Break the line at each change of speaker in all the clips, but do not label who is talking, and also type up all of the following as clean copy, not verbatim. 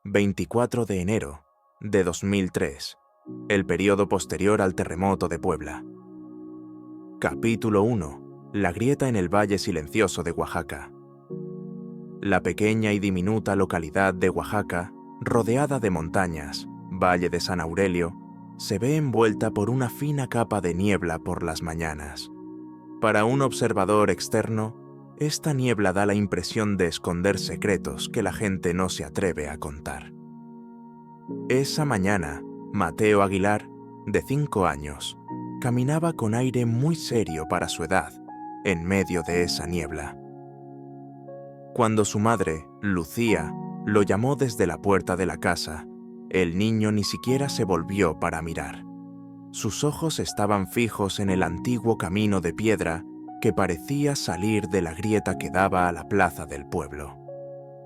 24 de enero de 2003, el periodo posterior al terremoto de Puebla. Capítulo 1. La grieta en el Valle Silencioso de Oaxaca. La pequeña y diminuta localidad de Oaxaca, rodeada de montañas, Valle de San Aurelio, se ve envuelta por una fina capa de niebla por las mañanas. Para un observador externo, esta niebla da la impresión de esconder secretos que la gente no se atreve a contar. Esa mañana, Mateo Aguilar, de 5 años, caminaba con aire muy serio para su edad, en medio de esa niebla. Cuando su madre, Lucía, lo llamó desde la puerta de la casa, el niño ni siquiera se volvió para mirar. Sus ojos estaban fijos en el antiguo camino de piedra que parecía salir de la grieta que daba a la plaza del pueblo.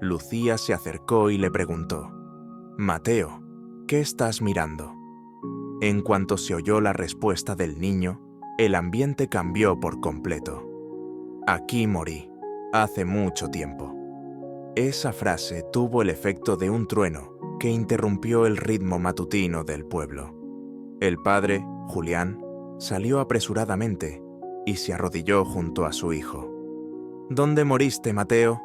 Lucía se acercó y le preguntó: «Mateo, ¿qué estás mirando?». En cuanto se oyó la respuesta del niño, el ambiente cambió por completo. «Aquí morí, hace mucho tiempo». Esa frase tuvo el efecto de un trueno que interrumpió el ritmo matutino del pueblo. El padre, Julián, salió apresuradamente y se arrodilló junto a su hijo. «¿Dónde moriste, Mateo?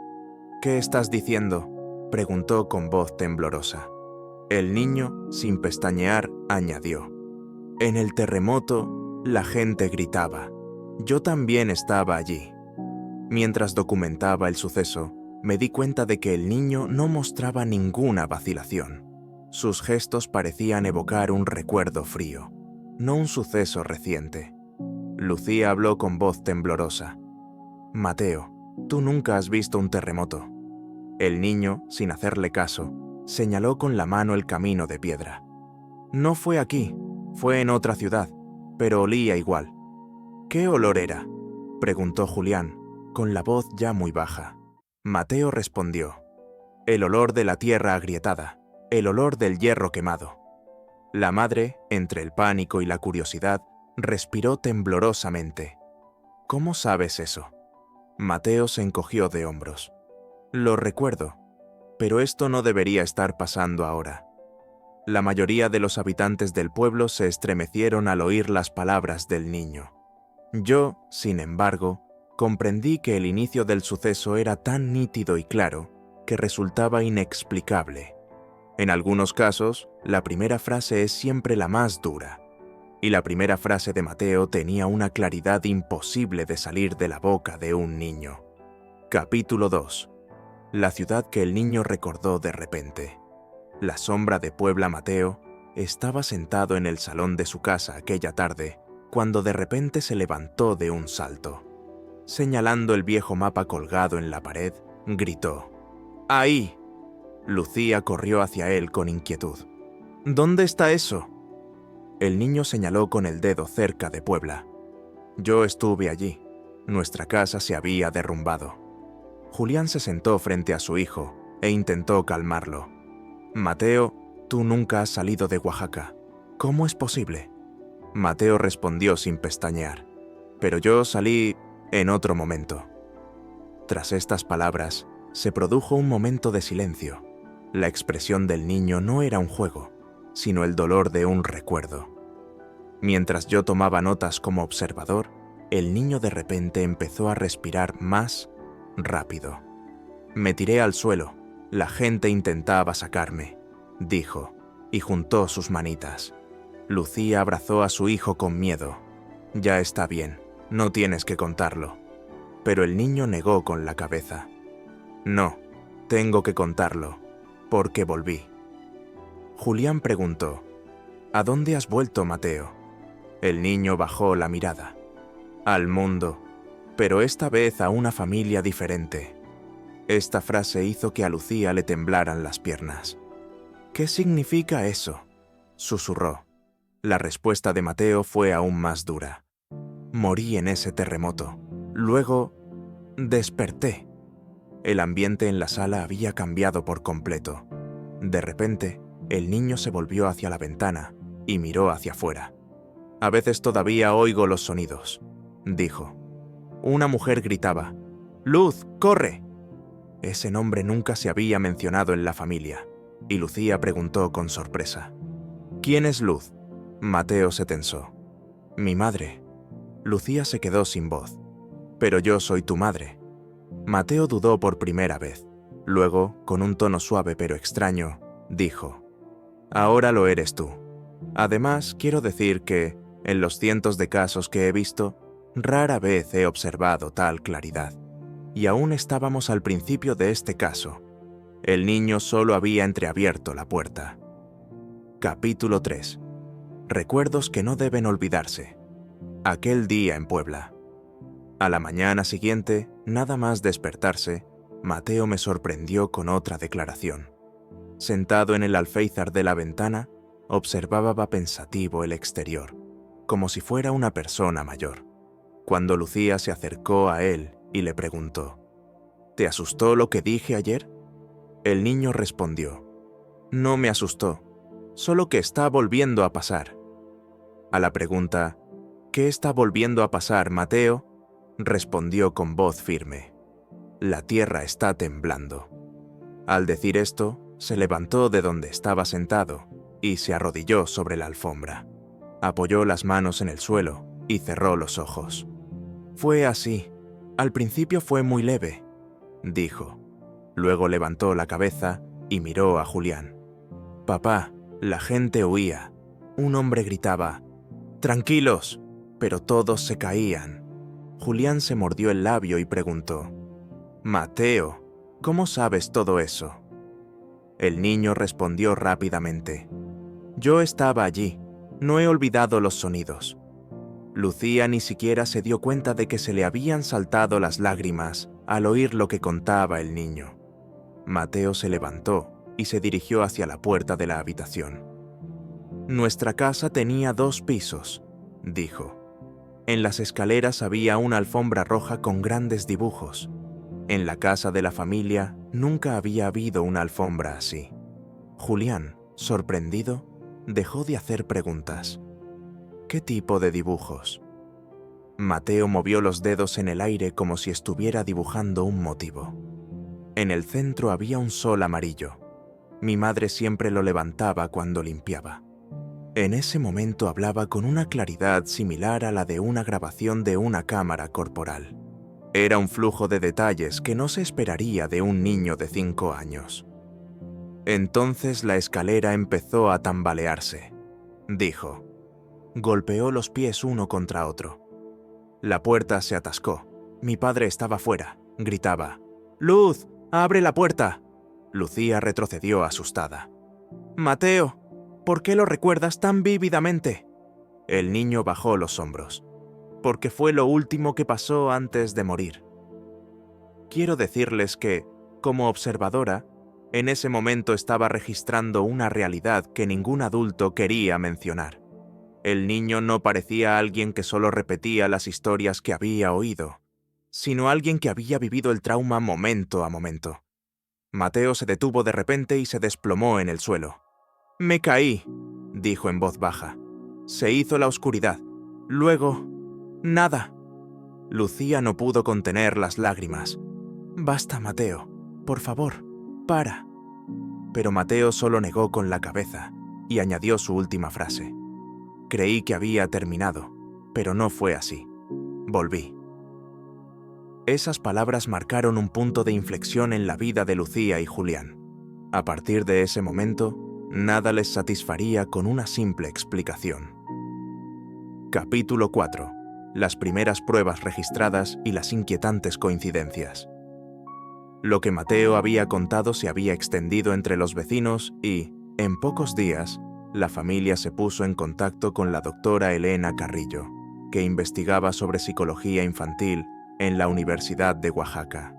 ¿Qué estás diciendo?», preguntó con voz temblorosa. El niño, sin pestañear, añadió: «En el terremoto, la gente gritaba. Yo también estaba allí». Mientras documentaba el suceso, me di cuenta de que el niño no mostraba ninguna vacilación. Sus gestos parecían evocar un recuerdo frío, no un suceso reciente. Lucía habló con voz temblorosa: «Mateo, tú nunca has visto un terremoto». El niño, sin hacerle caso, señaló con la mano el camino de piedra. «No fue aquí, fue en otra ciudad, pero olía igual». «¿Qué olor era?», preguntó Julián, con la voz ya muy baja. Mateo respondió: «El olor de la tierra agrietada, el olor del hierro quemado». La madre, entre el pánico y la curiosidad, respiró temblorosamente. «¿Cómo sabes eso?». Mateo se encogió de hombros. «Lo recuerdo, pero esto no debería estar pasando ahora». La mayoría de los habitantes del pueblo se estremecieron al oír las palabras del niño. Yo, sin embargo, comprendí que el inicio del suceso era tan nítido y claro que resultaba inexplicable. En algunos casos, la primera frase es siempre la más dura, y la primera frase de Mateo tenía una claridad imposible de salir de la boca de un niño. Capítulo 2. La ciudad que el niño recordó de repente. La sombra de Puebla. Mateo estaba sentado en el salón de su casa aquella tarde, cuando de repente se levantó de un salto. Señalando el viejo mapa colgado en la pared, gritó: «¡Ahí!». Lucía corrió hacia él con inquietud. «¿Dónde está eso?». El niño señaló con el dedo cerca de Puebla. «Yo estuve allí. Nuestra casa se había derrumbado». Julián se sentó frente a su hijo e intentó calmarlo. «Mateo, tú nunca has salido de Oaxaca. ¿Cómo es posible?». Mateo respondió sin pestañear: «Pero yo salí en otro momento». Tras estas palabras, se produjo un momento de silencio. La expresión del niño no era un juego, sino el dolor de un recuerdo. Mientras yo tomaba notas como observador, el niño de repente empezó a respirar más rápido. «Me tiré al suelo. La gente intentaba sacarme», dijo, y juntó sus manitas. Lucía abrazó a su hijo con miedo. «Ya está bien, no tienes que contarlo». Pero el niño negó con la cabeza. «No, tengo que contarlo, porque volví». Julián preguntó: «¿A dónde has vuelto, Mateo?». El niño bajó la mirada. «Al mundo, pero esta vez a una familia diferente». Esta frase hizo que a Lucía le temblaran las piernas. «¿Qué significa eso?», susurró. La respuesta de Mateo fue aún más dura. «Morí en ese terremoto. Luego desperté». El ambiente en la sala había cambiado por completo. De repente, el niño se volvió hacia la ventana y miró hacia afuera. «A veces todavía oigo los sonidos», dijo. Una mujer gritaba: «Luz, corre». Ese nombre nunca se había mencionado en la familia. y Lucía preguntó con sorpresa. ¿Quién es Luz? Mateo se tensó. Mi madre. Lucía se quedó sin voz. Pero yo soy tu madre. Mateo dudó por primera vez. Luego, con un tono suave pero extraño, dijo: Ahora lo eres tú. Además, quiero decir que, en los cientos de casos que he visto, rara vez he observado tal claridad. Y aún estábamos al principio de este caso. El niño solo había entreabierto la puerta. Capítulo 3. Recuerdos que no deben olvidarse. Aquel día en Puebla. A la mañana siguiente, nada más despertarse, Mateo me sorprendió con otra declaración. Sentado en el alféizar de la ventana, observaba pensativo el exterior, como si fuera una persona mayor. Cuando Lucía se acercó a él y le preguntó: ¿Te asustó lo que dije ayer? El niño respondió: No me asustó, solo que está volviendo a pasar. A la pregunta: ¿Qué está volviendo a pasar, Mateo?, respondió con voz firme: La tierra está temblando. Al decir esto, se levantó de donde estaba sentado y se arrodilló sobre la alfombra. Apoyó las manos en el suelo y cerró los ojos. Fue así. Al principio fue muy leve, dijo. Luego levantó la cabeza y miró a Julián. Papá, la gente huía. Un hombre gritaba: ¡Tranquilos! Pero todos se caían. Julián se mordió el labio y preguntó: Mateo, ¿cómo sabes todo eso? El niño respondió rápidamente: Yo estaba allí, no he olvidado los sonidos. Lucía ni siquiera se dio cuenta de que se le habían saltado las lágrimas al oír lo que contaba el niño. Mateo se levantó y se dirigió hacia la puerta de la habitación. Nuestra casa tenía 2 pisos, dijo. En las escaleras había una alfombra roja con grandes dibujos. En la casa de la familia nunca había habido una alfombra así. Julián, sorprendido, dejó de hacer preguntas. ¿Qué tipo de dibujos? Mateo movió los dedos en el aire como si estuviera dibujando un motivo. En el centro había un sol amarillo. Mi madre siempre lo levantaba cuando limpiaba. En ese momento hablaba con una claridad similar a la de una grabación de una cámara corporal. Era un flujo de detalles que no se esperaría de un niño de 5 años. Entonces la escalera empezó a tambalearse, dijo. Golpeó los pies uno contra otro. La puerta se atascó. Mi padre estaba fuera. Gritaba: ¡Luz! ¡Abre la puerta! Lucía retrocedió asustada. Mateo, ¿por qué lo recuerdas tan vívidamente? El niño bajó los hombros. Porque fue lo último que pasó antes de morir. Quiero decirles que, como observadora, en ese momento estaba registrando una realidad que ningún adulto quería mencionar. El niño no parecía alguien que solo repetía las historias que había oído, sino alguien que había vivido el trauma momento a momento. Mateo se detuvo de repente y se desplomó en el suelo. «Me caí», dijo en voz baja. «Se hizo la oscuridad. Luego, nada». Lucía no pudo contener las lágrimas. «Basta, Mateo. Por favor, para». Pero Mateo solo negó con la cabeza y añadió su última frase. Creí que había terminado, pero no fue así. Volví. Esas palabras marcaron un punto de inflexión en la vida de Lucía y Julián. A partir de ese momento, nada les satisfaría con una simple explicación. Capítulo 4. Las primeras pruebas registradas y las inquietantes coincidencias. Lo que Mateo había contado se había extendido entre los vecinos y, en pocos días, la familia se puso en contacto con la doctora Elena Carrillo, que investigaba sobre psicología infantil en la Universidad de Oaxaca.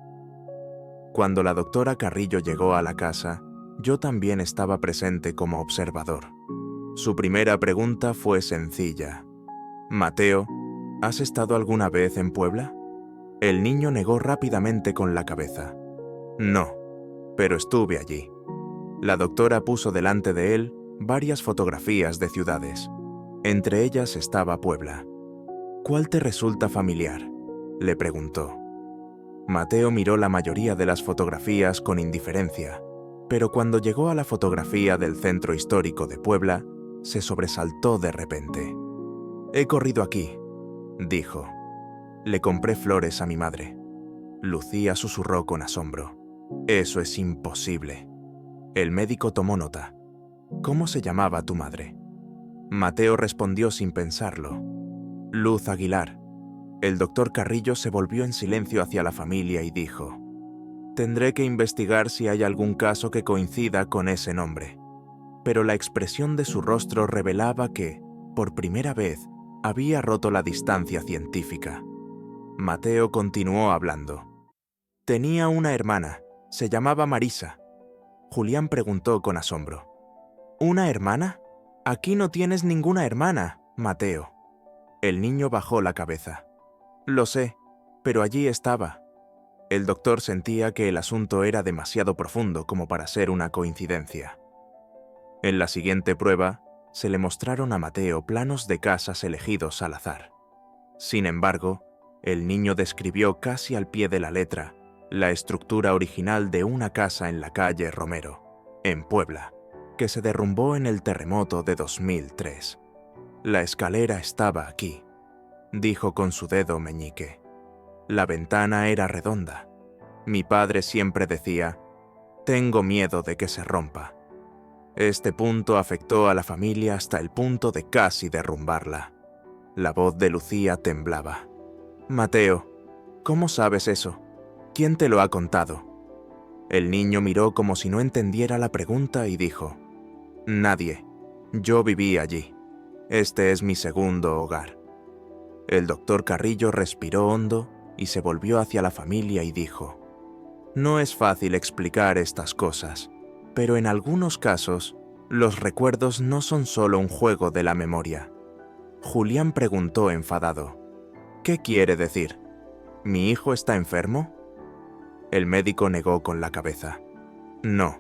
Cuando la doctora Carrillo llegó a la casa, yo también estaba presente como observador. Su primera pregunta fue sencilla. «Mateo, ¿has estado alguna vez en Puebla?» El niño negó rápidamente con la cabeza. «No, pero estuve allí». La doctora puso delante de él varias fotografías de ciudades. Entre ellas estaba Puebla. «¿Cuál te resulta familiar?», le preguntó. Mateo miró la mayoría de las fotografías con indiferencia. pero cuando llegó a la fotografía del Centro Histórico de Puebla, se sobresaltó de repente. «He corrido aquí», dijo. «Le compré flores a mi madre». Lucía susurró con asombro. «Eso es imposible». El médico tomó nota. «¿Cómo se llamaba tu madre?». Mateo respondió sin pensarlo. «Luz Aguilar». El doctor Carrillo se volvió en silencio hacia la familia y dijo: «Tendré que investigar si hay algún caso que coincida con ese nombre». Pero la expresión de su rostro revelaba que, por primera vez, había roto la distancia científica. Mateo continuó hablando. «Tenía una hermana, se llamaba Marisa». Julián preguntó con asombro. «¿Una hermana? Aquí no tienes ninguna hermana, Mateo». El niño bajó la cabeza. «Lo sé, pero allí estaba». El doctor sentía que el asunto era demasiado profundo como para ser una coincidencia. En la siguiente prueba, se le mostraron a Mateo planos de casas elegidos al azar. Sin embargo, el niño describió casi al pie de la letra la estructura original de una casa en la calle Romero, en Puebla, que se derrumbó en el terremoto de 2003. «La escalera estaba aquí», dijo con su dedo meñique. «La ventana era redonda. Mi padre siempre decía: tengo miedo de que se rompa». Este punto afectó a la familia hasta el punto de casi derrumbarla. La voz de Lucía temblaba. «Mateo, ¿cómo sabes eso? ¿Quién te lo ha contado?». El niño miró como si no entendiera la pregunta y dijo: «Nadie. Yo viví allí. Este es mi segundo hogar». El doctor Carrillo respiró hondo y se volvió hacia la familia y dijo: «No es fácil explicar estas cosas, pero en algunos casos, los recuerdos no son solo un juego de la memoria». Julián preguntó enfadado: «¿Qué quiere decir? ¿Mi hijo está enfermo?». El médico negó con la cabeza. «No,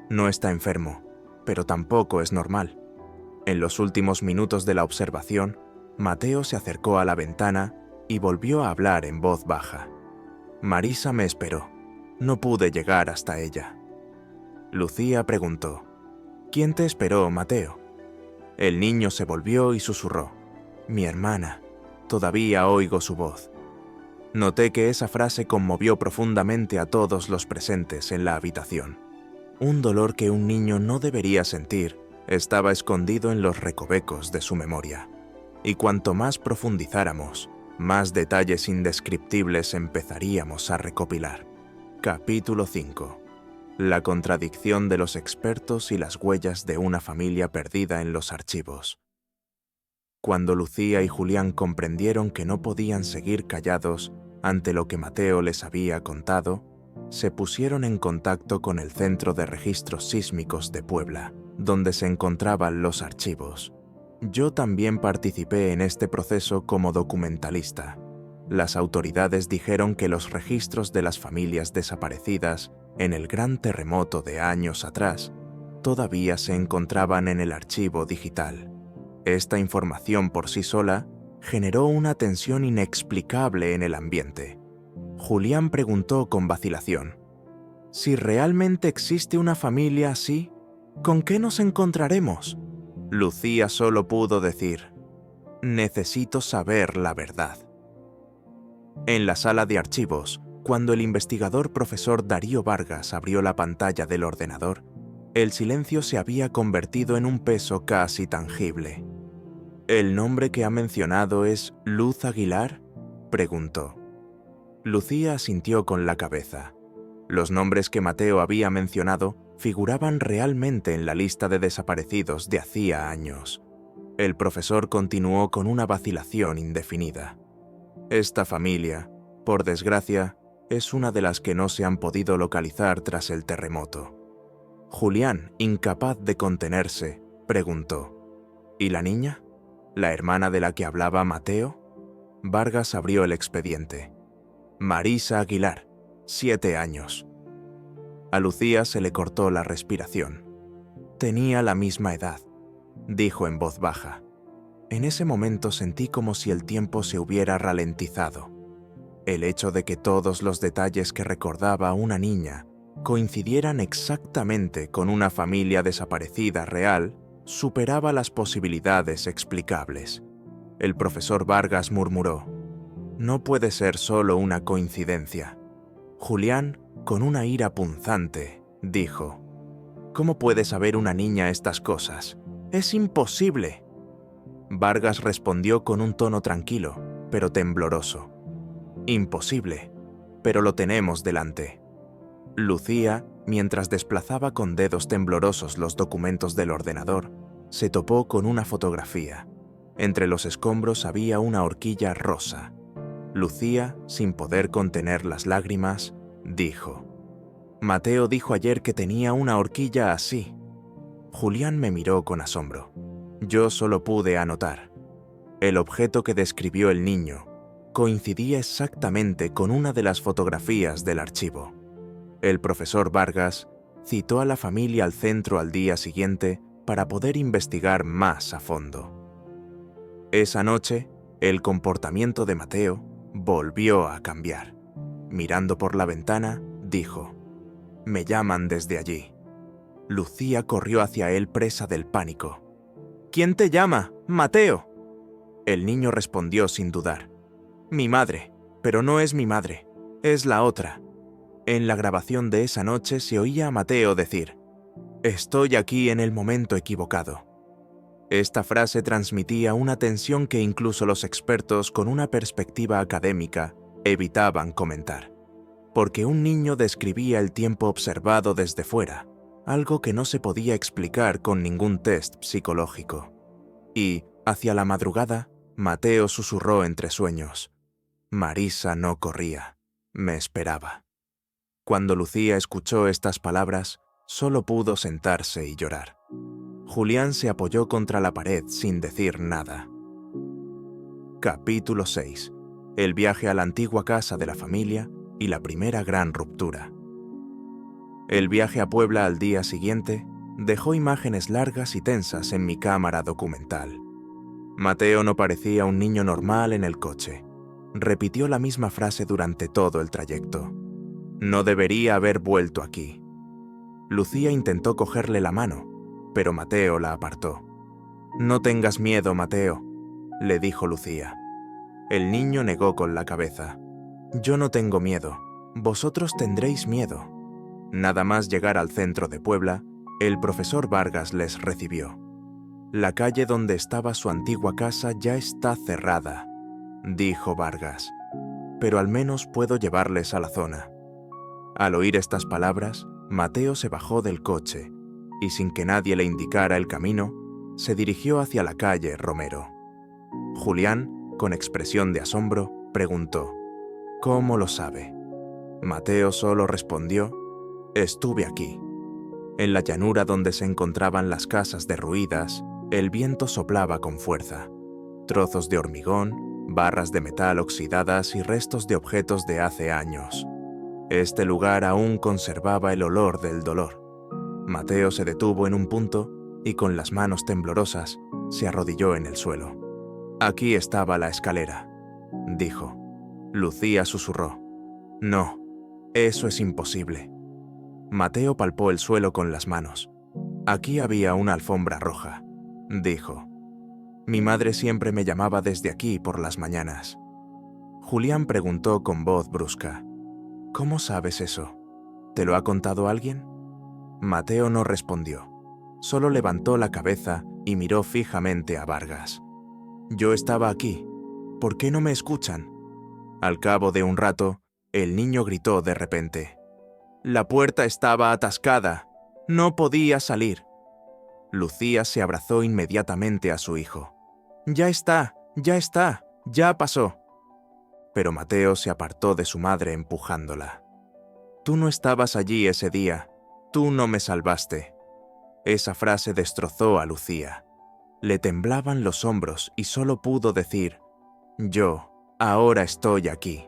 no está enfermo, pero tampoco es normal». En los últimos minutos de la observación, Mateo se acercó a la ventana y volvió a hablar en voz baja. «Marisa me esperó. No pude llegar hasta ella». Lucía preguntó: «¿Quién te esperó, Mateo?». El niño se volvió y susurró: «Mi hermana. Todavía oigo su voz». Noté que esa frase conmovió profundamente a todos los presentes en la habitación. Un dolor que un niño no debería sentir estaba escondido en los recovecos de su memoria. Y cuanto más profundizáramos, más detalles indescriptibles empezaríamos a recopilar. Capítulo 5. La contradicción de los expertos y las huellas de una familia perdida en los archivos. Cuando Lucía y Julián comprendieron que no podían seguir callados ante lo que Mateo les había contado, se pusieron en contacto con el Centro de Registros Sísmicos de Puebla, donde se encontraban los archivos. Yo también participé en este proceso como documentalista. Las autoridades dijeron que los registros de las familias desaparecidas en el gran terremoto de años atrás todavía se encontraban en el archivo digital. Esta información por sí sola generó una tensión inexplicable en el ambiente. Julián preguntó con vacilación: «Si realmente existe una familia así, ¿con qué nos encontraremos?». Lucía solo pudo decir: «Necesito saber la verdad». En la sala de archivos, cuando el investigador profesor Darío Vargas abrió la pantalla del ordenador, el silencio se había convertido en un peso casi tangible. «¿El nombre que ha mencionado es Luz Aguilar?», preguntó. Lucía asintió con la cabeza. Los nombres que Mateo había mencionado figuraban realmente en la lista de desaparecidos de hacía años. El profesor continuó con una vacilación indefinida. «Esta familia, por desgracia, es una de las que no se han podido localizar tras el terremoto». Julián, incapaz de contenerse, preguntó: «¿Y la niña? ¿La hermana de la que hablaba Mateo?». Vargas abrió el expediente. «Marisa Aguilar, 7 años». A Lucía se le cortó la respiración. «Tenía la misma edad», dijo en voz baja. En ese momento sentí como si el tiempo se hubiera ralentizado. El hecho de que todos los detalles que recordaba una niña coincidieran exactamente con una familia desaparecida real superaba las posibilidades explicables. El profesor Vargas murmuró: «No puede ser solo una coincidencia». Julián, con una ira punzante, dijo: «¿Cómo puede saber una niña estas cosas? ¡Es imposible!». Vargas respondió con un tono tranquilo, pero tembloroso: «Imposible, pero lo tenemos delante». Lucía, mientras desplazaba con dedos temblorosos los documentos del ordenador, se topó con una fotografía. Entre los escombros había una horquilla rosa. Lucía, sin poder contener las lágrimas, dijo: «Mateo dijo ayer que tenía una horquilla así». Julián me miró con asombro. Yo solo pude anotar: el objeto que describió el niño coincidía exactamente con una de las fotografías del archivo. El profesor Vargas citó a la familia al centro al día siguiente para poder investigar más a fondo. Esa noche, el comportamiento de Mateo volvió a cambiar. Mirando por la ventana, dijo: «Me llaman desde allí». Lucía corrió hacia él presa del pánico. «¿Quién te llama? ¡Mateo!». El niño respondió sin dudar: «Mi madre, pero no es mi madre, es la otra». En la grabación de esa noche se oía a Mateo decir: «Estoy aquí en el momento equivocado». Esta frase transmitía una tensión que incluso los expertos con una perspectiva académica evitaban comentar, porque un niño describía el tiempo observado desde fuera, algo que no se podía explicar con ningún test psicológico. Y, hacia la madrugada, Mateo susurró entre sueños: «Marisa no corría, me esperaba». Cuando Lucía escuchó estas palabras, solo pudo sentarse y llorar. Julián se apoyó contra la pared sin decir nada. Capítulo 6. El viaje a la antigua casa de la familia y la primera gran ruptura. El viaje a Puebla al día siguiente dejó imágenes largas y tensas en mi cámara documental. Mateo no parecía un niño normal en el coche. Repitió la misma frase durante todo el trayecto: «No debería haber vuelto aquí». Lucía intentó cogerle la mano, pero Mateo la apartó. «No tengas miedo, Mateo», le dijo Lucía. El niño negó con la cabeza. «Yo no tengo miedo, vosotros tendréis miedo». Nada más llegar al centro de Puebla, el profesor Vargas les recibió. «La calle donde estaba su antigua casa ya está cerrada», dijo Vargas, «pero al menos puedo llevarles a la zona». Al oír estas palabras, Mateo se bajó del coche y, sin que nadie le indicara el camino, se dirigió hacia la calle Romero. Julián, con expresión de asombro, preguntó: «¿Cómo lo sabe?». Mateo solo respondió: «Estuve aquí». En la llanura donde se encontraban las casas derruidas, el viento soplaba con fuerza. Trozos de hormigón, barras de metal oxidadas y restos de objetos de hace años. Este lugar aún conservaba el olor del dolor. Mateo se detuvo en un punto y, con las manos temblorosas, se arrodilló en el suelo. «Aquí estaba la escalera», dijo. Lucía susurró: «No, eso es imposible». Mateo palpó el suelo con las manos. «Aquí había una alfombra roja», dijo. «Mi madre siempre me llamaba desde aquí por las mañanas». Julián preguntó con voz brusca: «¿Cómo sabes eso? ¿Te lo ha contado alguien?». Mateo no respondió. Solo levantó la cabeza y miró fijamente a Vargas. «Yo estaba aquí. ¿Por qué no me escuchan?». Al cabo de un rato, el niño gritó de repente: «La puerta estaba atascada. No podía salir». Lucía se abrazó inmediatamente a su hijo. «Ya está, ya pasó». Pero Mateo se apartó de su madre empujándola. «Tú no estabas allí ese día. Tú no me salvaste». Esa frase destrozó a Lucía. Le temblaban los hombros y solo pudo decir: «Yo, ahora estoy aquí».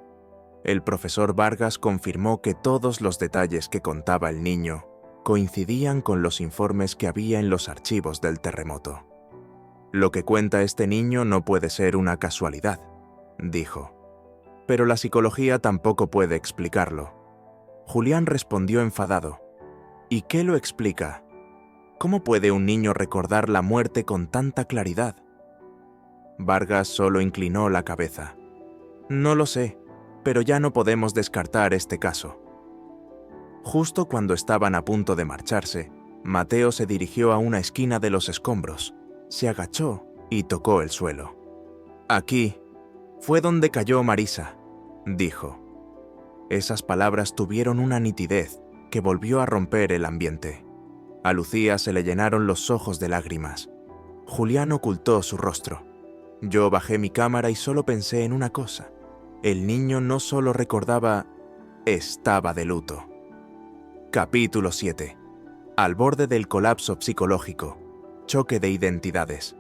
El profesor Vargas confirmó que todos los detalles que contaba el niño coincidían con los informes que había en los archivos del terremoto. «Lo que cuenta este niño no puede ser una casualidad», dijo. «Pero la psicología tampoco puede explicarlo». Julián respondió enfadado. ¿Y qué lo explica? ¿Cómo puede un niño recordar la muerte con tanta claridad? Vargas solo inclinó la cabeza. No lo sé, pero ya no podemos descartar este caso. Justo cuando estaban a punto de marcharse, Mateo se dirigió a una esquina de los escombros, se agachó y tocó el suelo. Aquí fue donde cayó Marisa, dijo. Esas palabras tuvieron una nitidez que volvió a romper el ambiente. A Lucía se le llenaron los ojos de lágrimas. Julián ocultó su rostro. Yo bajé mi cámara y solo pensé en una cosa. El niño no solo recordaba, estaba de luto. Capítulo 7. Al borde del colapso psicológico. Choque de identidades.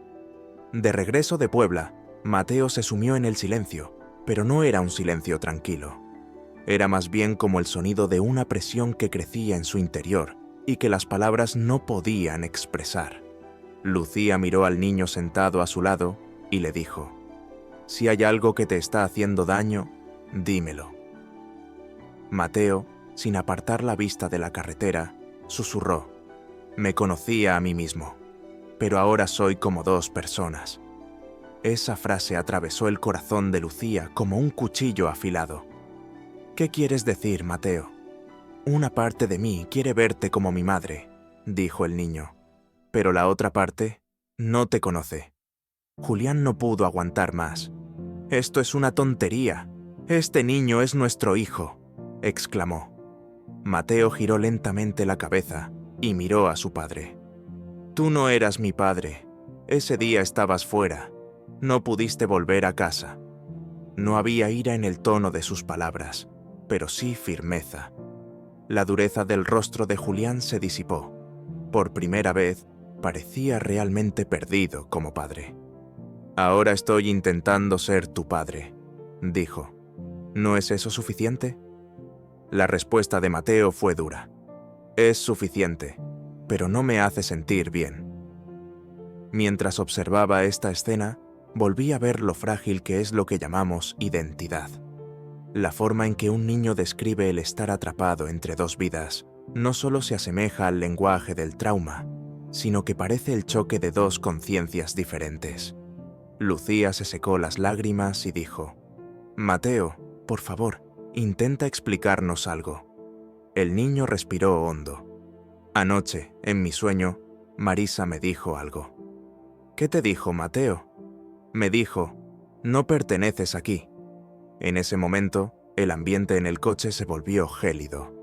De regreso de Puebla, Mateo se sumió en el silencio, pero no era un silencio tranquilo. Era más bien como el sonido de una presión que crecía en su interior y que las palabras no podían expresar. Lucía miró al niño sentado a su lado y le dijo: «Si hay algo que te está haciendo daño, dímelo». Mateo, sin apartar la vista de la carretera, susurró: «Me conocía a mí mismo, pero ahora soy como dos personas». Esa frase atravesó el corazón de Lucía como un cuchillo afilado. «¿Qué quieres decir, Mateo?» «Una parte de mí quiere verte como mi madre», dijo el niño, «pero la otra parte no te conoce». Julián no pudo aguantar más. «Esto es una tontería. Este niño es nuestro hijo», exclamó. Mateo giró lentamente la cabeza y miró a su padre. «Tú no eras mi padre. Ese día estabas fuera. No pudiste volver a casa». No había ira en el tono de sus palabras, pero sí firmeza. La dureza del rostro de Julián se disipó. Por primera vez, parecía realmente perdido como padre. «Ahora estoy intentando ser tu padre», dijo. «¿No es eso suficiente?» La respuesta de Mateo fue dura. «Es suficiente, pero no me hace sentir bien». Mientras observaba esta escena, volví a ver lo frágil que es lo que llamamos identidad. La forma en que un niño describe el estar atrapado entre dos vidas no solo se asemeja al lenguaje del trauma, sino que parece el choque de dos conciencias diferentes. Lucía se secó las lágrimas y dijo: «Mateo, por favor, intenta explicarnos algo». El niño respiró hondo. «Anoche, en mi sueño, Marisa me dijo algo». «¿Qué te dijo, Mateo?» «Me dijo, no perteneces aquí». En ese momento, el ambiente en el coche se volvió gélido.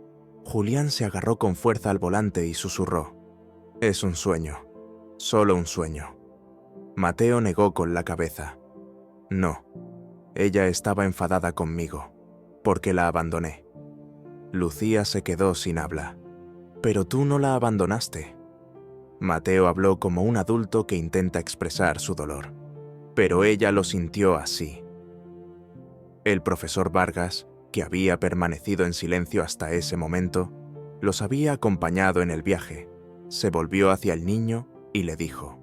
Julián se agarró con fuerza al volante y susurró: «Es un sueño, solo un sueño». Mateo negó con la cabeza. «No, ella estaba enfadada conmigo, porque la abandoné». Lucía se quedó sin habla. «Pero tú no la abandonaste». Mateo habló como un adulto que intenta expresar su dolor. «Pero ella lo sintió así». El profesor Vargas, que había permanecido en silencio hasta ese momento, los había acompañado en el viaje. Se volvió hacia el niño y le dijo: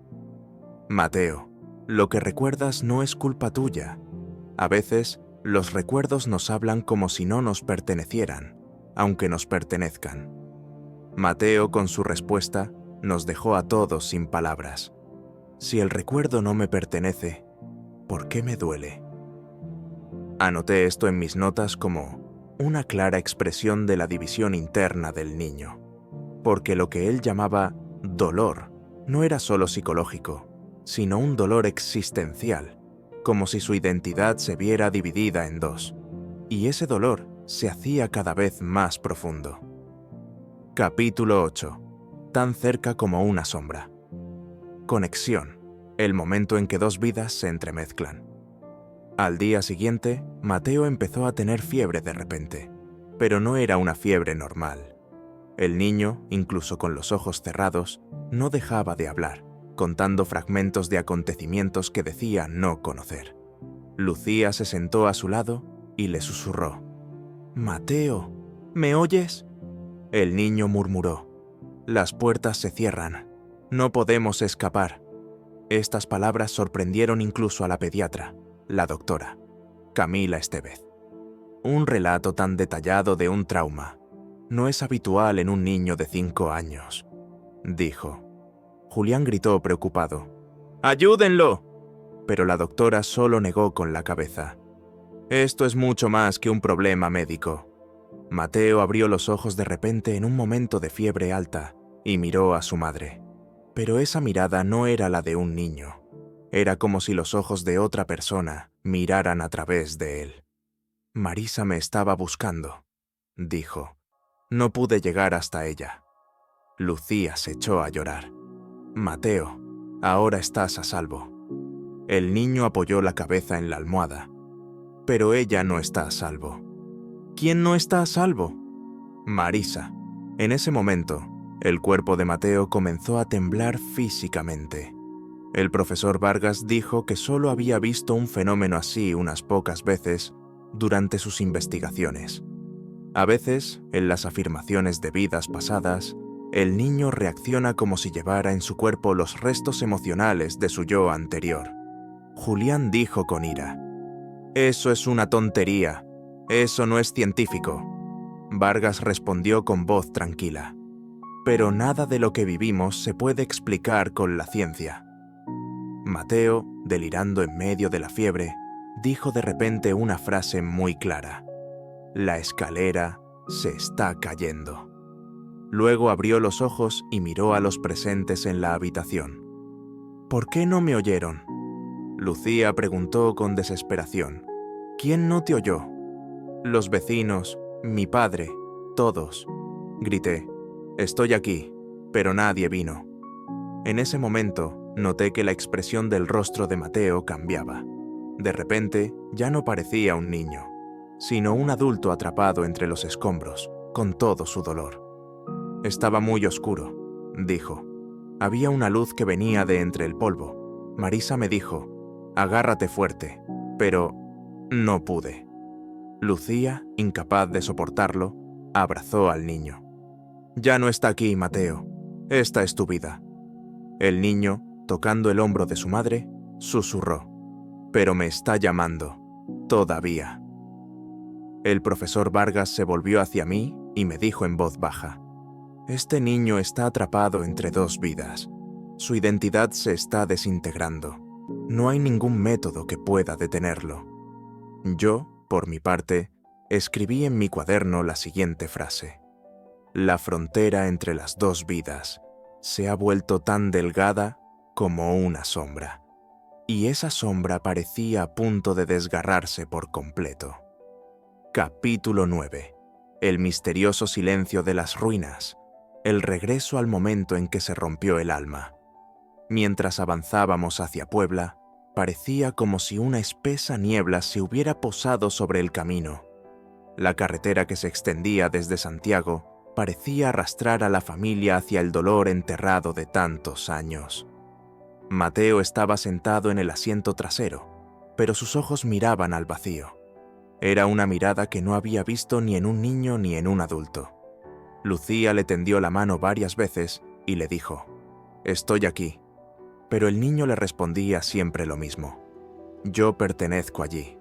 «Mateo, lo que recuerdas no es culpa tuya. A veces, los recuerdos nos hablan como si no nos pertenecieran, aunque nos pertenezcan». Mateo, con su respuesta, nos dejó a todos sin palabras. Si el recuerdo no me pertenece, ¿por qué me duele? Anoté esto en mis notas como una clara expresión de la división interna del niño, porque lo que él llamaba dolor no era solo psicológico, sino un dolor existencial, como si su identidad se viera dividida en dos, y ese dolor se hacía cada vez más profundo. Capítulo 8. Tan cerca como una sombra. Conexión, el momento en que dos vidas se entremezclan. Al día siguiente, Mateo empezó a tener fiebre de repente, pero no era una fiebre normal. El niño, incluso con los ojos cerrados, no dejaba de hablar, contando fragmentos de acontecimientos que decía no conocer. Lucía se sentó a su lado y le susurró: «Mateo, ¿me oyes?». El niño murmuró: «Las puertas se cierran. No podemos escapar». Estas palabras sorprendieron incluso a la pediatra, la doctora, Camila Estevez. Un relato tan detallado de un trauma. No es habitual en un niño de 5 años, dijo. Julián gritó preocupado. ¡Ayúdenlo! Pero la doctora solo negó con la cabeza. Esto es mucho más que un problema médico. Mateo abrió los ojos de repente en un momento de fiebre alta y miró a su madre. Pero esa mirada no era la de un niño. Era como si los ojos de otra persona miraran a través de él. Marisa me estaba buscando, dijo. No pude llegar hasta ella. Lucía se echó a llorar. Mateo, ahora estás a salvo. El niño apoyó la cabeza en la almohada. Pero ella no está a salvo. ¿Quién no está a salvo? Marisa. En ese momento, el cuerpo de Mateo comenzó a temblar físicamente. El profesor Vargas dijo que solo había visto un fenómeno así unas pocas veces durante sus investigaciones. A veces, en las afirmaciones de vidas pasadas, el niño reacciona como si llevara en su cuerpo los restos emocionales de su yo anterior. Julián dijo con ira: «Eso es una tontería. Eso no es científico». Vargas respondió con voz tranquila: «Pero nada de lo que vivimos se puede explicar con la ciencia». Mateo, delirando en medio de la fiebre, dijo de repente una frase muy clara: «La escalera se está cayendo». Luego abrió los ojos y miró a los presentes en la habitación. «¿Por qué no me oyeron?». Lucía preguntó con desesperación. «¿Quién no te oyó?». «Los vecinos, mi padre, todos». Grité: «Estoy aquí», pero nadie vino. En ese momento, noté que la expresión del rostro de Mateo cambiaba. De repente, ya no parecía un niño, sino un adulto atrapado entre los escombros, con todo su dolor. «Estaba muy oscuro», dijo. «Había una luz que venía de entre el polvo». Marisa me dijo: «Agárrate fuerte», pero no pude. Lucía, incapaz de soportarlo, abrazó al niño. «Ya no está aquí, Mateo. Esta es tu vida». El niño, tocando el hombro de su madre, susurró: «Pero me está llamando, todavía». El profesor Vargas se volvió hacia mí y me dijo en voz baja: «Este niño está atrapado entre dos vidas. Su identidad se está desintegrando. No hay ningún método que pueda detenerlo». Yo, por mi parte, escribí en mi cuaderno la siguiente frase: «La frontera entre las dos vidas se ha vuelto tan delgada como una sombra». Y esa sombra parecía a punto de desgarrarse por completo. Capítulo 9. El misterioso silencio de las ruinas. El regreso al momento en que se rompió el alma. Mientras avanzábamos hacia Puebla, parecía como si una espesa niebla se hubiera posado sobre el camino. La carretera que se extendía desde Santiago parecía arrastrar a la familia hacia el dolor enterrado de tantos años. Mateo estaba sentado en el asiento trasero, pero sus ojos miraban al vacío. Era una mirada que no había visto ni en un niño ni en un adulto. Lucía le tendió la mano varias veces y le dijo: «Estoy aquí». Pero el niño le respondía siempre lo mismo: «Yo pertenezco allí».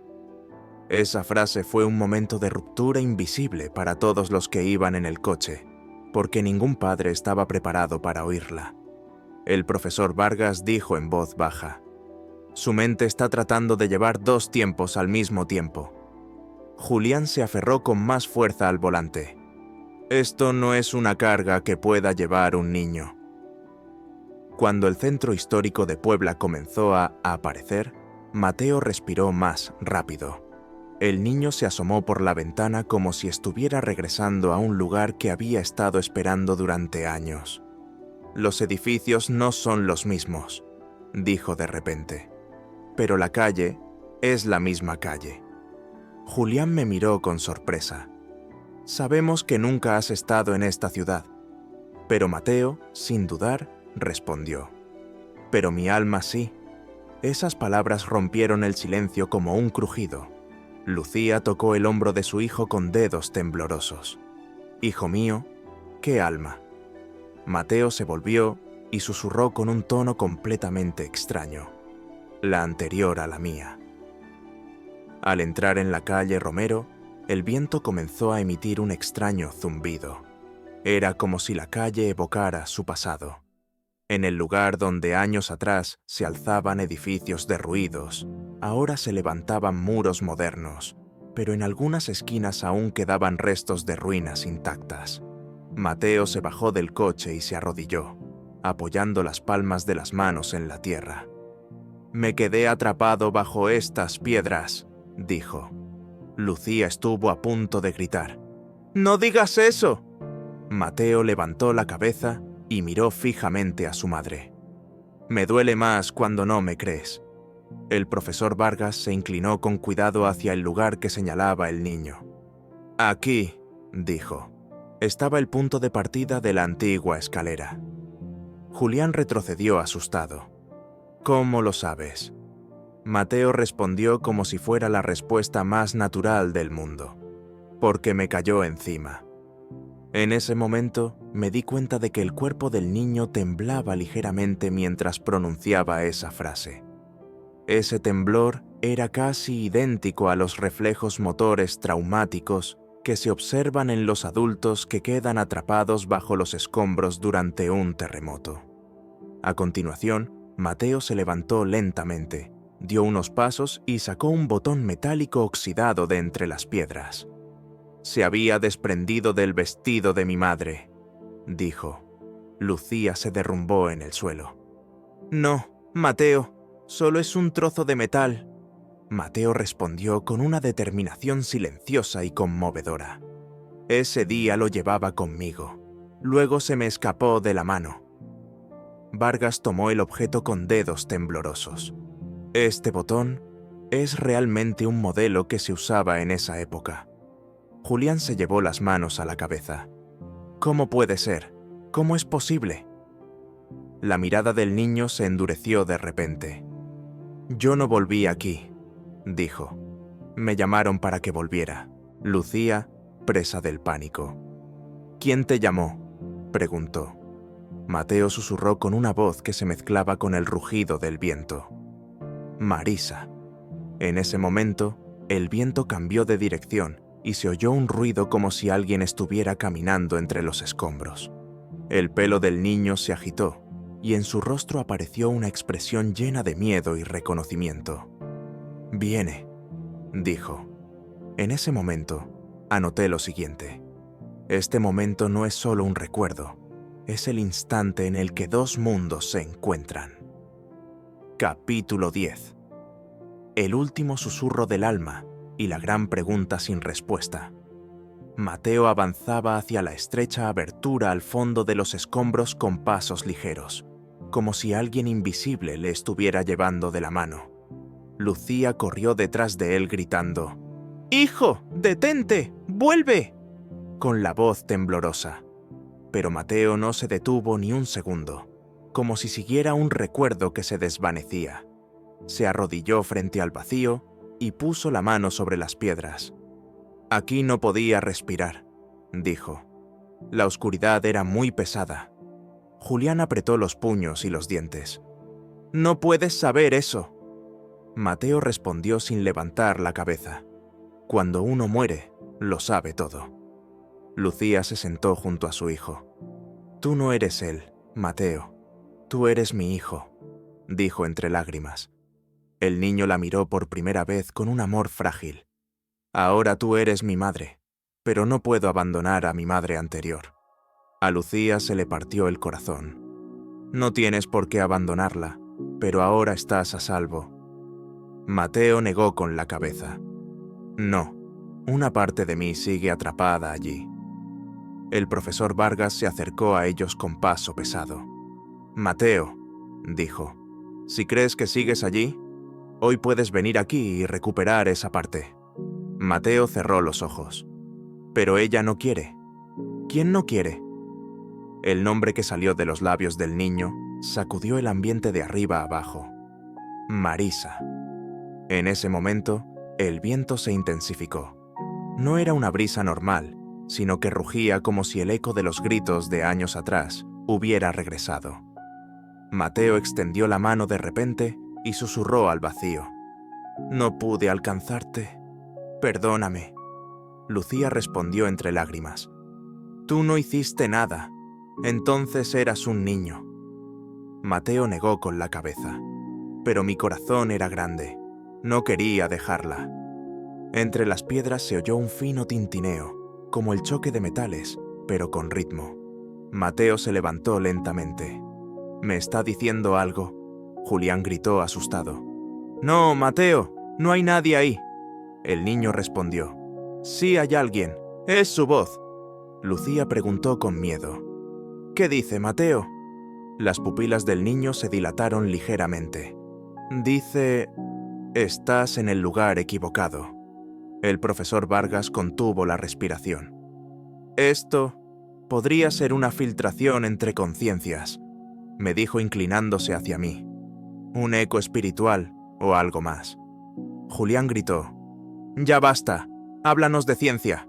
Esa frase fue un momento de ruptura invisible para todos los que iban en el coche, porque ningún padre estaba preparado para oírla. El profesor Vargas dijo en voz baja: «Su mente está tratando de llevar dos tiempos al mismo tiempo». Julián se aferró con más fuerza al volante. «Esto no es una carga que pueda llevar un niño». Cuando el centro histórico de Puebla comenzó a aparecer, Mateo respiró más rápido. El niño se asomó por la ventana como si estuviera regresando a un lugar que había estado esperando durante años. «Los edificios no son los mismos», dijo de repente. «Pero la calle es la misma calle». Julián me miró con sorpresa. «Sabemos que nunca has estado en esta ciudad». Pero Mateo, sin dudar, respondió: «Pero mi alma sí». Esas palabras rompieron el silencio como un crujido. Lucía tocó el hombro de su hijo con dedos temblorosos. «Hijo mío, ¿qué alma?». Mateo se volvió y susurró con un tono completamente extraño: «La anterior a la mía». Al entrar en la calle Romero, El viento comenzó a emitir un extraño zumbido. Era como si la calle evocara su pasado. En el lugar donde años atrás se alzaban edificios derruidos, ahora se levantaban muros modernos, pero en algunas esquinas aún quedaban restos de ruinas intactas. Mateo se bajó del coche y se arrodilló, apoyando las palmas de las manos en la tierra. «Me quedé atrapado bajo estas piedras», dijo. Lucía estuvo a punto de gritar. «¡No digas eso!». Mateo levantó la cabeza y miró fijamente a su madre. «Me duele más cuando no me crees». El profesor Vargas se inclinó con cuidado hacia el lugar que señalaba el niño. «Aquí», dijo. Estaba el punto de partida de la antigua escalera. Julián retrocedió asustado. «¿Cómo lo sabes?». Mateo respondió como si fuera la respuesta más natural del mundo. «Porque me cayó encima». En ese momento me di cuenta de que el cuerpo del niño temblaba ligeramente mientras pronunciaba esa frase. Ese temblor era casi idéntico a los reflejos motores traumáticos que se observan en los adultos que quedan atrapados bajo los escombros durante un terremoto. A continuación, Mateo se levantó lentamente, dio unos pasos y sacó un botón metálico oxidado de entre las piedras. «Se había desprendido del vestido de mi madre», dijo. Lucía se derrumbó en el suelo. «No, Mateo, solo es un trozo de metal». Mateo respondió con una determinación silenciosa y conmovedora. «Ese día lo llevaba conmigo. Luego se me escapó de la mano». Vargas tomó el objeto con dedos temblorosos. «Este botón es realmente un modelo que se usaba en esa época». Julián se llevó las manos a la cabeza. «¿Cómo puede ser? ¿Cómo es posible?». La mirada del niño se endureció de repente. «Yo no volví aquí», dijo. «Me llamaron para que volviera». Lucía, presa del pánico. «¿Quién te llamó?», preguntó. Mateo susurró con una voz que se mezclaba con el rugido del viento. «Marisa». En ese momento, el viento cambió de dirección y se oyó un ruido como si alguien estuviera caminando entre los escombros. El pelo del niño se agitó y en su rostro apareció una expresión llena de miedo y reconocimiento. «Viene», dijo. En ese momento, anoté lo siguiente. Este momento no es solo un recuerdo, es el instante en el que dos mundos se encuentran. Capítulo 10. El último susurro del alma y la gran pregunta sin respuesta. Mateo avanzaba hacia la estrecha abertura al fondo de los escombros con pasos ligeros, como si alguien invisible le estuviera llevando de la mano. Lucía corrió detrás de él gritando: «¡Hijo, detente! ¡Vuelve!», con la voz temblorosa. Pero Mateo no se detuvo ni un segundo, como si siguiera un recuerdo que se desvanecía. Se arrodilló frente al vacío y puso la mano sobre las piedras. «Aquí no podía respirar», dijo. La oscuridad era muy pesada. Julián apretó los puños y los dientes. «No puedes saber eso». Mateo respondió sin levantar la cabeza. «Cuando uno muere, lo sabe todo». Lucía se sentó junto a su hijo. «Tú no eres él, Mateo. Tú eres mi hijo», dijo entre lágrimas. El niño la miró por primera vez con un amor frágil. «Ahora tú eres mi madre, pero no puedo abandonar a mi madre anterior». A Lucía se le partió el corazón. «No tienes por qué abandonarla, pero ahora estás a salvo». Mateo negó con la cabeza. «No, una parte de mí sigue atrapada allí». El profesor Vargas se acercó a ellos con paso pesado. «Mateo», dijo, «si crees que sigues allí, hoy puedes venir aquí y recuperar esa parte». Mateo cerró los ojos. «Pero ella no quiere». «¿Quién no quiere?». El nombre que salió de los labios del niño sacudió el ambiente de arriba abajo. «Marisa». En ese momento, el viento se intensificó. No era una brisa normal, sino que rugía como si el eco de los gritos de años atrás hubiera regresado. Mateo extendió la mano de repente y susurró al vacío: «No pude alcanzarte. Perdóname». Lucía respondió entre lágrimas. Tú no hiciste nada. Entonces eras un niño. Mateo negó con la cabeza. Pero mi corazón era grande. No quería dejarla. Entre las piedras se oyó un fino tintineo, como el choque de metales, pero con ritmo. Mateo se levantó lentamente. ¿Me está diciendo algo? Julián gritó asustado. No, Mateo, no hay nadie ahí. El niño respondió. Sí hay alguien, es su voz. Lucía preguntó con miedo. ¿Qué dice, Mateo? Las pupilas del niño se dilataron ligeramente. Dice... Estás en el lugar equivocado. El profesor Vargas contuvo la respiración. Esto podría ser una filtración entre conciencias, me dijo inclinándose hacia mí. Un eco espiritual o algo más. Julián gritó. Ya basta, háblanos de ciencia.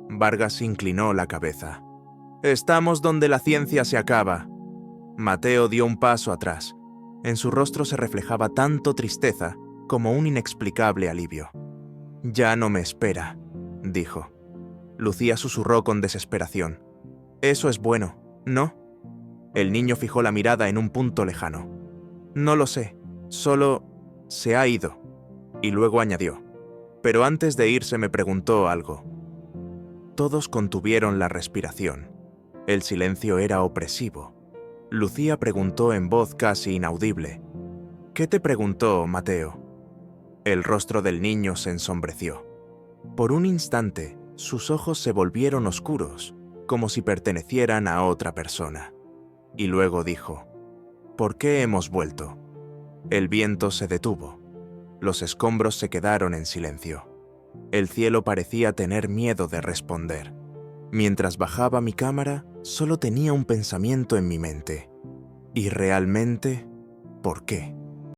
Vargas inclinó la cabeza. Estamos donde la ciencia se acaba. Mateo dio un paso atrás. En su rostro se reflejaba tanto tristeza como un inexplicable alivio. Ya no me espera, dijo. Lucía susurró con desesperación. Eso es bueno, ¿no? El niño fijó la mirada en un punto lejano. No lo sé, solo se ha ido. Y luego añadió. Pero antes de irse me preguntó algo. Todos contuvieron la respiración. El silencio era opresivo. Lucía preguntó en voz casi inaudible. ¿Qué te preguntó, Mateo? El rostro del niño se ensombreció. Por un instante, sus ojos se volvieron oscuros, como si pertenecieran a otra persona. Y luego dijo, ¿por qué hemos vuelto? El viento se detuvo. Los escombros se quedaron en silencio. El cielo parecía tener miedo de responder. Mientras bajaba mi cámara, solo tenía un pensamiento en mi mente. ¿Y realmente, por qué?